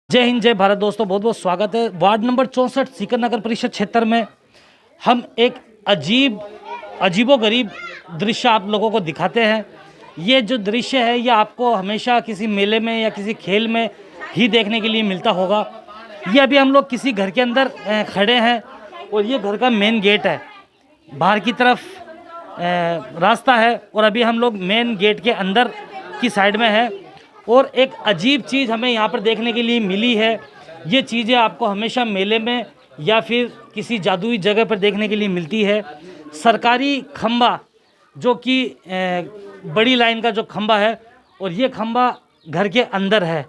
जय हिंद, जय भारत। दोस्तों बहुत बहुत स्वागत है। वार्ड नंबर 64 सीकर नगर परिषद क्षेत्र में हम एक अजीबोगरीब दृश्य आप लोगों को दिखाते हैं। ये जो दृश्य है ये आपको हमेशा किसी मेले में या किसी खेल में ही देखने के लिए मिलता होगा। ये अभी हम लोग किसी घर के अंदर खड़े हैं और ये घर का मेन गेट है, बाहर की तरफ रास्ता है और अभी हम लोग मेन गेट के अंदर की साइड में है। और एक अजीब चीज़ हमें यहाँ पर देखने के लिए मिली है। ये चीज़ें आपको हमेशा मेले में या फिर किसी जादुई जगह पर देखने के लिए मिलती है। सरकारी खंबा जो कि बड़ी लाइन का जो खंबा है और ये खंबा घर के अंदर है।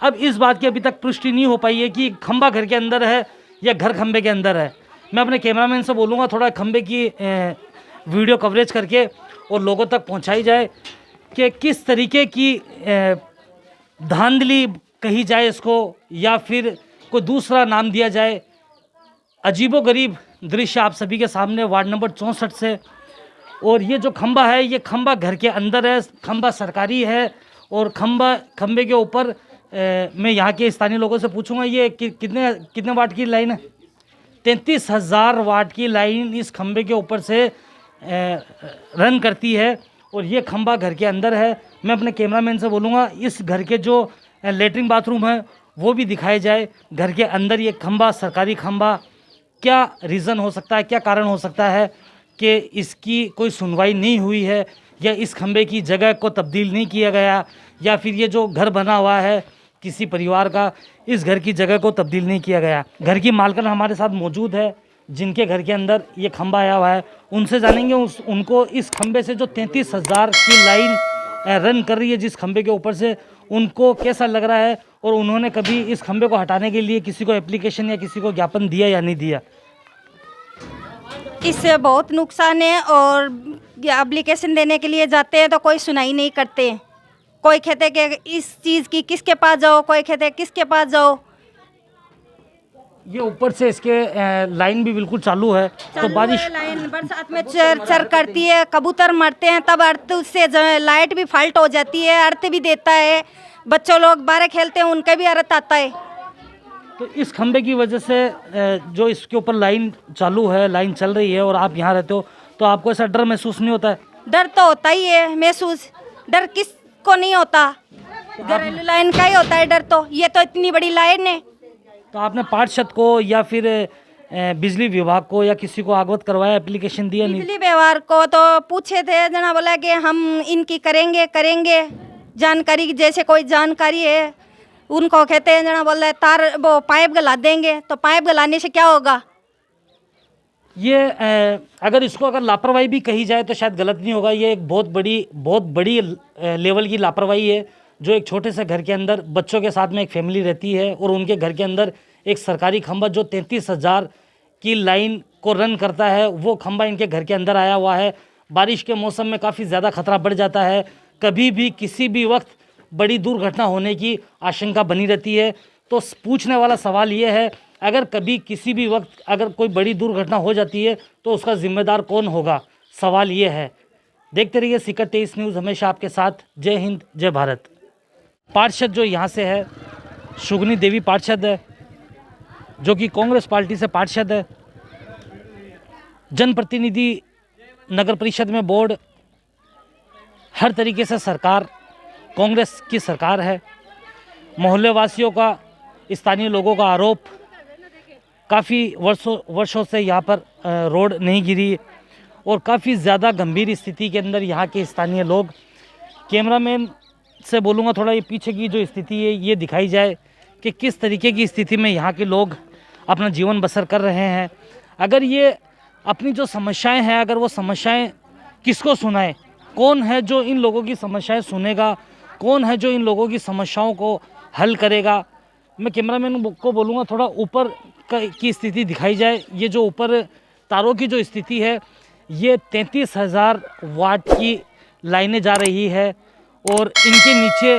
अब इस बात की अभी तक पुष्टि नहीं हो पाई है कि खंबा घर के अंदर है या घर खंबे के अंदर है। मैं अपने कैमरामैन से बोलूँगा थोड़ा खंबे की वीडियो कवरेज करके और लोगों तक पहुँचाई जाए कि किस तरीके की धांधली कही जाए इसको या फिर कोई दूसरा नाम दिया जाए। अजीबोगरीब दृश्य आप सभी के सामने वार्ड नंबर 64 से। और ये जो खंबा है ये खंबा घर के अंदर है, खंबा सरकारी है और खंबे के ऊपर मैं यहाँ के स्थानीय लोगों से पूछूंगा ये कितने वाट की लाइन है। 33,000 वाट की लाइन इस खंबे के ऊपर से रन करती है और ये खंबा घर के अंदर है। मैं अपने कैमरामैन से बोलूँगा इस घर के जो लेटरिन बाथरूम है वो भी दिखाए जाए। घर के अंदर ये खंबा, सरकारी खंबा, क्या रीज़न हो सकता है, क्या कारण हो सकता है कि इसकी कोई सुनवाई नहीं हुई है या इस खंबे की जगह को तब्दील नहीं किया गया या फिर ये जो घर बना हुआ है किसी परिवार का, इस घर की जगह को तब्दील नहीं किया गया। घर की मालकिन हमारे साथ मौजूद है जिनके घर के अंदर ये खंबा आया हुआ है। उनसे जानेंगे उनको इस खंबे से जो 33,000 की लाइन रन कर रही है जिस खंबे के ऊपर से, उनको कैसा लग रहा है और उन्होंने कभी इस खंबे को हटाने के लिए किसी को एप्लीकेशन या किसी को ज्ञापन दिया या नहीं दिया। इससे बहुत नुकसान है और एप्लीकेशन देने के लिए जाते हैं तो कोई सुनाई नहीं करते। कोई कहते हैं कि इस चीज़ की किसके पास जाओ, कोई कहते हैं किसके पास जाओ। ये ऊपर से इसके लाइन भी बिल्कुल चालू है तो बारिश लाइन बरसात में चर करती है, कबूतर मरते हैं तब अर्थ उससे लाइट भी फाल्ट हो जाती है, अर्थ भी देता है। बच्चों लोग बाहर खेलते हैं उनका भी अर्थ आता है। तो इस खंबे की वजह से जो इसके ऊपर लाइन चालू है, लाइन चल रही है और आप यहाँ रहते हो तो आपको ऐसा डर महसूस नहीं होता है? डर तो होता ही है महसूस, डर किसको नहीं होता, घरेलू लाइन का ही होता है डर। तो ये तो इतनी बड़ी लाइन है। तो आपने पार्षद को या फिर बिजली विभाग को या किसी को अवगत करवाया, एप्लीकेशन दिया? नहीं, बिजली विभाग को तो पूछे थे, जना बोला कि हम इनकी करेंगे जानकारी, जैसे कोई जानकारी है उनको कहते हैं, जना बोल रहे तार वो पाइप गला देंगे। तो पाइप गलाने से क्या होगा? ये अगर लापरवाही भी कही जाए तो शायद गलत नहीं होगा। ये एक बहुत बड़ी लेवल की लापरवाही है जो एक छोटे से घर के अंदर बच्चों के साथ में एक फैमिली रहती है और उनके घर के अंदर एक सरकारी खंबा जो 33,000 की लाइन को रन करता है वो खंबा इनके घर के अंदर आया हुआ है। बारिश के मौसम में काफ़ी ज़्यादा खतरा बढ़ जाता है, कभी भी किसी भी वक्त बड़ी दुर्घटना होने की आशंका बनी रहती है। तो पूछने वाला सवाल ये है, अगर कभी किसी भी वक्त अगर कोई बड़ी दुर्घटना हो जाती है तो उसका जिम्मेदार कौन होगा? सवाल ये है। देखते रहिए सीकर 23 न्यूज़, हमेशा आपके साथ। जय हिंद, जय भारत। पार्षद जो यहाँ से है शुगनी देवी पार्षद है जो कि कांग्रेस पार्टी से पार्षद है। जनप्रतिनिधि, नगर परिषद में बोर्ड, हर तरीके से सरकार कांग्रेस की सरकार है। मोहल्ले वासियों का, स्थानीय लोगों का आरोप, काफ़ी वर्षों से यहाँ पर रोड नहीं गिरी और काफ़ी ज़्यादा गंभीर स्थिति के अंदर यहाँ के स्थानीय लोग। कैमरामैन से बोलूँगा थोड़ा ये पीछे की जो स्थिति है ये दिखाई जाए कि किस तरीके की स्थिति में यहाँ के लोग अपना जीवन बसर कर रहे हैं। अगर ये अपनी जो समस्याएं हैं, अगर वो समस्याएं किसको सुनाएं? कौन है जो इन लोगों की समस्याएं सुनेगा? कौन है जो इन लोगों की समस्याओं को हल करेगा? मैं कैमरामैन को बोलूँगा थोड़ा ऊपर की स्थिति दिखाई जाए। ये जो ऊपर तारों की जो स्थिति है ये 33,000 वाट की लाइनें जा रही है और इनके नीचे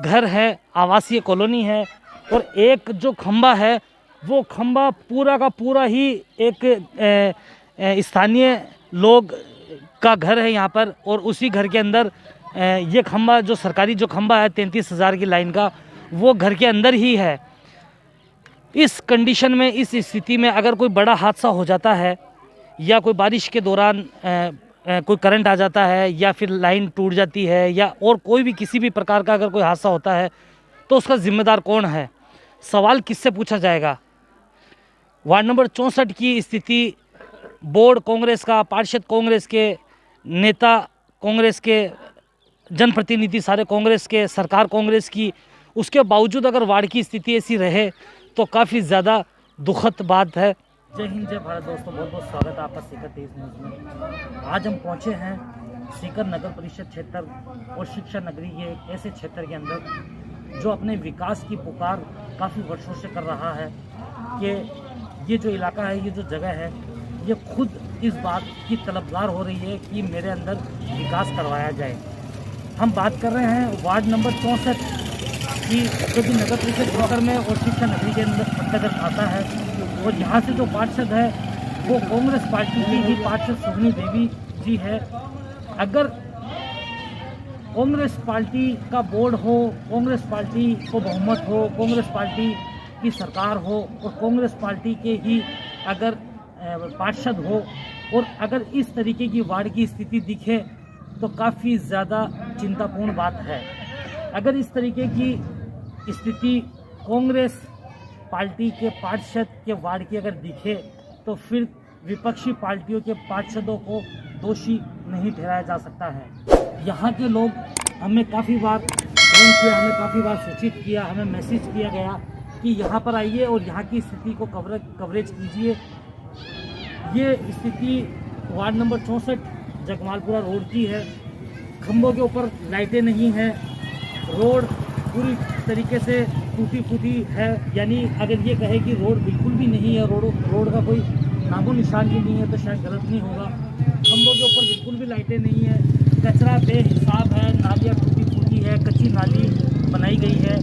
घर है, आवासीय कॉलोनी है और एक जो खंबा है वो खंबा पूरा का पूरा ही एक स्थानीय लोग का घर है यहाँ पर और उसी घर के अंदर ये खंबा जो सरकारी जो खंबा है 33,000 की लाइन का, वो घर के अंदर ही है। इस कंडीशन में, इस स्थिति में अगर कोई बड़ा हादसा हो जाता है या कोई बारिश के दौरान कोई करंट आ जाता है या फिर लाइन टूट जाती है या और कोई भी किसी भी प्रकार का अगर कोई हादसा होता है तो उसका जिम्मेदार कौन है? सवाल किससे पूछा जाएगा? वार्ड नंबर 64 की स्थिति बोर्ड कांग्रेस का, पार्षद कांग्रेस के, नेता कांग्रेस के, जनप्रतिनिधि सारे कांग्रेस के, सरकार कांग्रेस की, उसके बावजूद अगर वार्ड की स्थिति ऐसी रहे तो काफ़ी ज़्यादा दुखद बात है। जय हिंद, जय भारत दोस्तों, बहुत बहुत स्वागत है आपका सीकर 23 न्यूज़ में। आज हम पहुंचे हैं सीकर नगर परिषद क्षेत्र और शिक्षा नगरी के एक ऐसे क्षेत्र के अंदर जो अपने विकास की पुकार काफ़ी वर्षों से कर रहा है कि ये जो इलाका है, ये जो जगह है, ये खुद इस बात की तलबगार हो रही है कि मेरे अंदर विकास करवाया जाए। हम बात कर रहे हैं वार्ड नंबर 64 की, जो कि नगर परिषद क्षेत्र में और शिक्षा नगरी के अंदर अंतर्गत आता है। और यहाँ से जो पार्षद है वो कांग्रेस पार्टी की ही पार्षद सुगनी देवी जी है। अगर कांग्रेस पार्टी का बोर्ड हो, कांग्रेस पार्टी को बहुमत हो, कांग्रेस पार्टी की सरकार हो और कांग्रेस पार्टी के ही अगर पार्षद हो और अगर इस तरीके की वार्ड की स्थिति दिखे तो काफ़ी ज़्यादा चिंतापूर्ण बात है। अगर इस तरीके की स्थिति कांग्रेस पार्टी के पार्षद के वार्ड की अगर दिखे तो फिर विपक्षी पार्टियों के पार्षदों को दोषी नहीं ठहराया जा सकता है। यहाँ के लोग हमें काफ़ी बार फोन किया, हमें काफ़ी बार सूचित किया, हमें मैसेज किया गया कि यहाँ पर आइए और यहाँ की स्थिति को कवरेज कीजिए। ये स्थिति वार्ड नंबर 64 जगमालपुरा रोड की है। खंभों के ऊपर लाइटें नहीं हैं, रोड पूरी तरीके से टूटी फूटी है, यानी अगर ये कहे कि रोड बिल्कुल भी नहीं है, रोड का कोई नामो निशान भी नहीं है तो शायद गलत नहीं होगा। खंभों के ऊपर बिल्कुल भी लाइटें नहीं है, कचरा बेहिसाब है, नालियाँ टूटी फूटी है, कच्ची नाली बनाई गई है।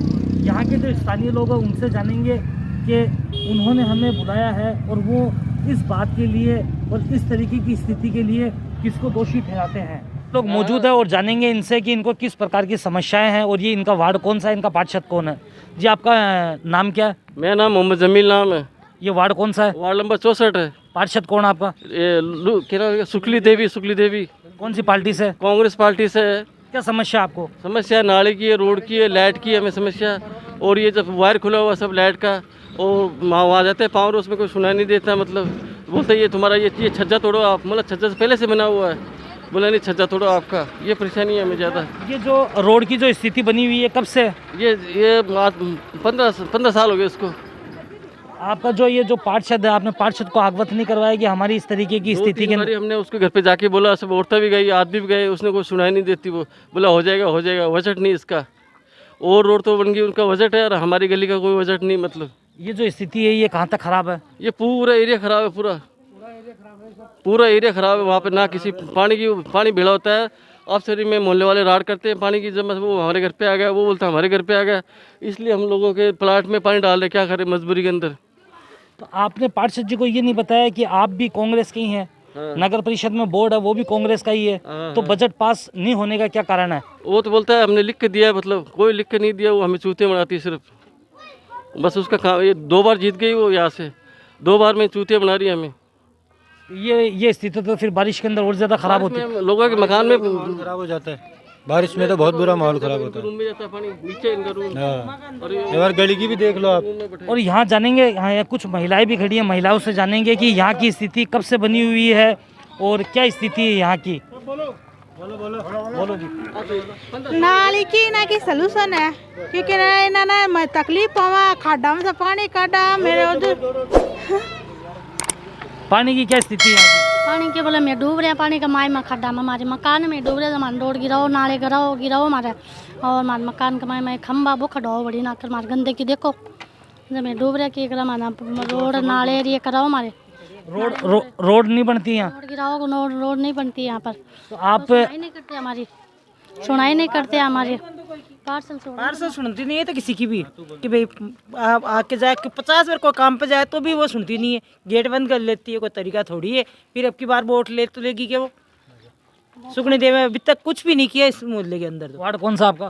यहाँ के जो स्थानीय लोग हैं उनसे जानेंगे कि उन्होंने हमें बुलाया है और वो इस बात के लिए और इस तरीके की स्थिति के लिए किसको दोषी ठहराते हैं। लोग मौजूद है और जानेंगे इनसे कि इनको किस प्रकार की समस्याएं हैं और ये इनका वार्ड कौन सा है, इनका पार्षद कौन है। जी, आपका नाम क्या है? मेरा नाम मोहम्मद जमील नाम है। ये वार्ड कौन सा है? वार्ड नंबर 64 है। पार्षद कौन है आपका? ये सुखली देवी। कौन सी पार्टी से? कांग्रेस पार्टी से है। क्या समस्या आपको? समस्या नाले की है, रोड की है, लाइट की है हमें समस्या। और ये जब वायर खुला हुआ सब लाइट का, और वहाँ जाते हैं पावर, उसमें कोई सुनाई नहीं देता। मतलब बोलते ये तुम्हारा ये छज्जा तोड़ो आप, मतलब छज्जा से पहले से बना हुआ है, बोला नहीं छज्जा तोड़ो आपका। ये परेशानी है हमें ज़्यादा। ये जो रोड की जो स्थिति बनी हुई है कब से? ये 15 साल हो गए इसको। आपका जो ये जो पार्षद है, आपने पार्षद को अवगत नहीं करवाया कि हमारी इस तरीके की स्थिति के? हमने उसके घर पे जाके बोला, सब औरतें भी गई, आदमी भी गए, उसने कोई सुनाई नहीं देती। वो बोला हो जाएगा, बजट नहीं इसका। और रोड तो बन गई, उनका बजट है और हमारी गली का कोई बजट नहीं। मतलब ये जो स्थिति है ये कहाँ तक खराब है? ये पूरा एरिया खराब है, पूरा एरिया खराब है। वहाँ पे ना किसी पानी भिड़ा होता है। अफसरी में मोहल्ले वाले राड करते हैं पानी की, जब वो हमारे घर पे आ गया, वो बोलता है हमारे घर पे आ गया, इसलिए हम लोगों के प्लाट में पानी डाल रहे, क्या करें मजबूरी के अंदर। तो आपने पार्षद जी को ये नहीं बताया कि आप भी कांग्रेस के ही हैं? हाँ। नगर परिषद में बोर्ड है वो भी कांग्रेस का ही है। हाँ, तो बजट पास नहीं होने का क्या कारण है? वो तो बोलता है हमने लिख के दिया है, मतलब कोई लिख के नहीं दिया, वो हमें चूते बनाती है सिर्फ। बस उसका काम, ये 2 बार जीत गई वो, यहाँ से 2 बार में चूतिया बना रही है हमें। ये स्थिति तो फिर बारिश के अंदर और ज़्यादा खराब होती है। लोगों के मकान में खराब हो जाता है, बारिश में तो बहुत बुरा माहौल खराब होता है। रूम में जाता है पानी, नीचे इनका रूम। हाँ, और एक बार गली की भी देख लो आप। और यहाँ जानेंगे, यहाँ कुछ महिलाएं भी खड़ी हैं, महिलाओं से जानेंगे कि यहाँ की स्थिति कब से बनी हुई है और क्या स्थिति है यहाँ की। बोलो जी। नाली की ना की सलूशन है, क्योंकि ना मैं तकलीफ हुआ, खाड़ा में से पानी काटा मेरे उधर। पानी की क्या स्थिति है यहाँ की? पानी के बोले मैं डूब रहे हैं, पानी का माई में खड्डा में हमारे मकान में डूब रहे, हमारे रोड गिराओ, नाले गिराओ हमारे, और हमारे मकान का माई खम्बा वो खड़ो बड़ी ना कर हमारे गंदे की देखो, जब मैं डूब रहे कि हमारा रोड नाले एरिया कराओ हमारे। रोड नहीं बनती यहाँ? रोड गिराओ, रोड नहीं बनती यहाँ पर। तो आप सुनाई नहीं करते हमारी, सुनाई नहीं करते हमारे। पार्सल सुनती नहीं है तो किसी की भी कि भाई आप आके जाए कि 50 बार कोई काम पे जाए तो भी वो सुनती नहीं है, गेट बंद कर लेती है। कोई तरीका थोड़ी है, फिर अब की बार वोट ले तो लेगी क्या वो? सुखनी देवी में अभी तक कुछ भी नहीं किया इस मोहल्ले के अंदर। वार्ड कौन सा आपका?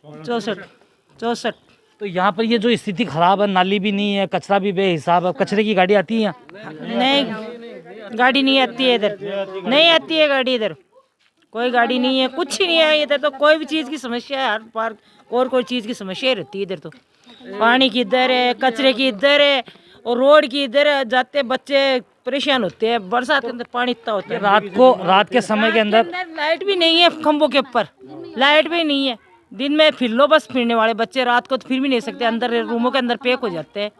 64। तो यहाँ पर ये जो स्थिति खराब है, नाली भी नहीं है, कचरा भी बेहिसाब है, कचरे की गाड़ी आती है यहाँ? नहीं, गाड़ी नहीं आती है इधर, नहीं आती है गाड़ी इधर, कोई गाड़ी नहीं है, कुछ ही नहीं है इधर। तो कोई भी चीज़ की समस्या है, हर पार और कोई चीज़ की समस्या ही रहती है इधर। तो पानी की इधर है, कचरे की इधर है, और रोड की इधर है। जाते बच्चे परेशान होते हैं, बरसात के अंदर पानी इतना होता है। रात के समय के अंदर लाइट भी नहीं है, खंभों के ऊपर लाइट भी नहीं है। दिन में फिर लो बस फिरने वाले बच्चे, रात को तो फिर भी नहीं सकते, अंदर रूमों के अंदर पैक हो जाते हैं।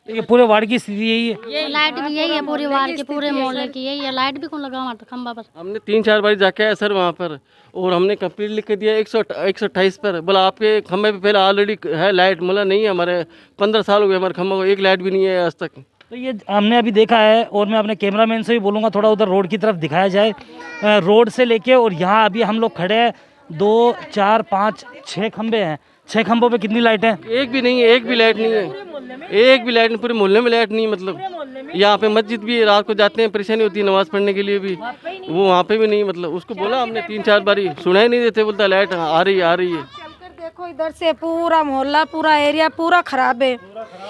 ये पूरे वार्ड की स्थिति यही है। लाइट भी यही है, पूरे वार्ड की, पूरे मोहल्ले की यही है। लाइट भी कौन लगा हमारे खंबा पर? हमने 3-4 बार जाके आए सर वहाँ पर, और हमने कंप्लीट लिख के दिया 128 पर। बोला आपके खंबे पे पहले ऑलरेडी है लाइट, बोला नहीं है, हमारे 15 साल हो गए हमारे खंबे को, एक लाइट भी नहीं है आज तक। तो ये हमने अभी देखा है, और मैं अपने कैमरामैन से भी बोलूँगा थोड़ा उधर रोड की तरफ दिखाया जाए। रोड से लेके और यहाँ अभी हम लोग खड़े हैं, 2, 4, 5, 6 खंबे हैं। 6 खंभों पे कितनी लाइट है? एक भी नहीं है, एक भी लाइट नहीं है, एक भी लाइट नहीं, पूरे मोहल्ले में लाइट नहीं है। मतलब यहाँ पे मस्जिद भी है, रात को जाते हैं परेशानी होती है नमाज पढ़ने के लिए भी, वो वहाँ पे भी नहीं। मतलब उसको बोला हमने 3-4 बारी, सुना ही नहीं देते, बोलता लाइट आ रही है। देखो इधर से पूरा मोहल्ला, पूरा एरिया पूरा खराब है।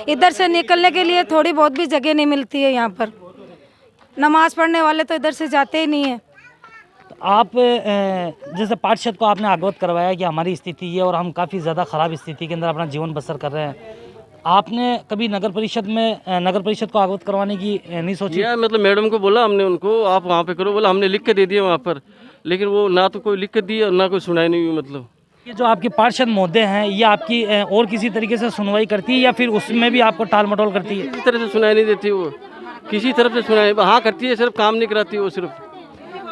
इधर से निकलने के लिए थोड़ी बहुत भी जगह नहीं मिलती है यहाँ पर। नमाज पढ़ने वाले तो इधर से जाते ही नहीं है। आप जैसे पार्षद को आपने अवगत करवाया कि हमारी स्थिति ये, और हम काफ़ी ज़्यादा ख़राब स्थिति के अंदर अपना जीवन बसर कर रहे हैं, आपने कभी नगर परिषद को अवगत करवाने की नहीं सोची? मतलब मैडम को बोला हमने, उनको आप वहाँ पे करो, बोला हमने लिख के दे दिया वहाँ पर, लेकिन वो ना तो कोई लिख के दी और ना कोई सुनाई नहीं हुई। मतलब ये जो आपके पार्षद महोदय हैं, ये आपकी और किसी तरीके से सुनवाई करती है या फिर उसमें भी आपको टाल मटोल करती है? किसी तरह से सुनाई नहीं देती वो, किसी तरफ से सुनाई हाँ करती है, सिर्फ काम नहीं कराती वो। सिर्फ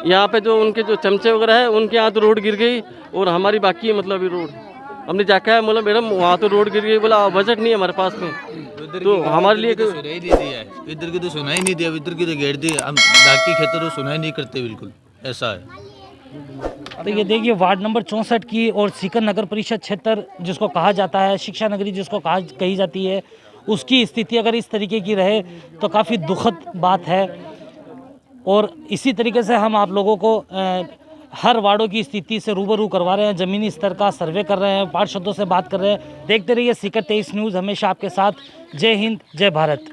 यहाँ पे जो उनके जो चमचे वगैरह है, उनके यहाँ तो रोड गिर गई, और हमारी बाकी है। मतलब अभी रोड हमने जाके आया, बोला मैडम वहाँ तो रोड गिर गई, बोला बजट नहीं है हमारे पास में, तो हमारे लिए सुनाई नहीं दिया है, इधर की तो सुनाई नहीं दिया, इधर की तो घेर दी। हम बाकी खेतों तो सुनाई नहीं करते, बिल्कुल ऐसा है। तो ये देखिए वार्ड नंबर 64 की और सीकर नगर परिषद क्षेत्र जिसको कहा जाता है, शिक्षा नगरी जिसको कही जाती है, उसकी स्थिति अगर इस तरीके की रहे तो काफ़ी दुखद बात है। और इसी तरीके से हम आप लोगों को हर वार्डों की स्थिति से रूबरू करवा रहे हैं, ज़मीनी स्तर का सर्वे कर रहे हैं, पार्षदों से बात कर रहे हैं। देखते रहिए सीकर 23 न्यूज़, हमेशा आपके साथ। जय हिंद, जय भारत।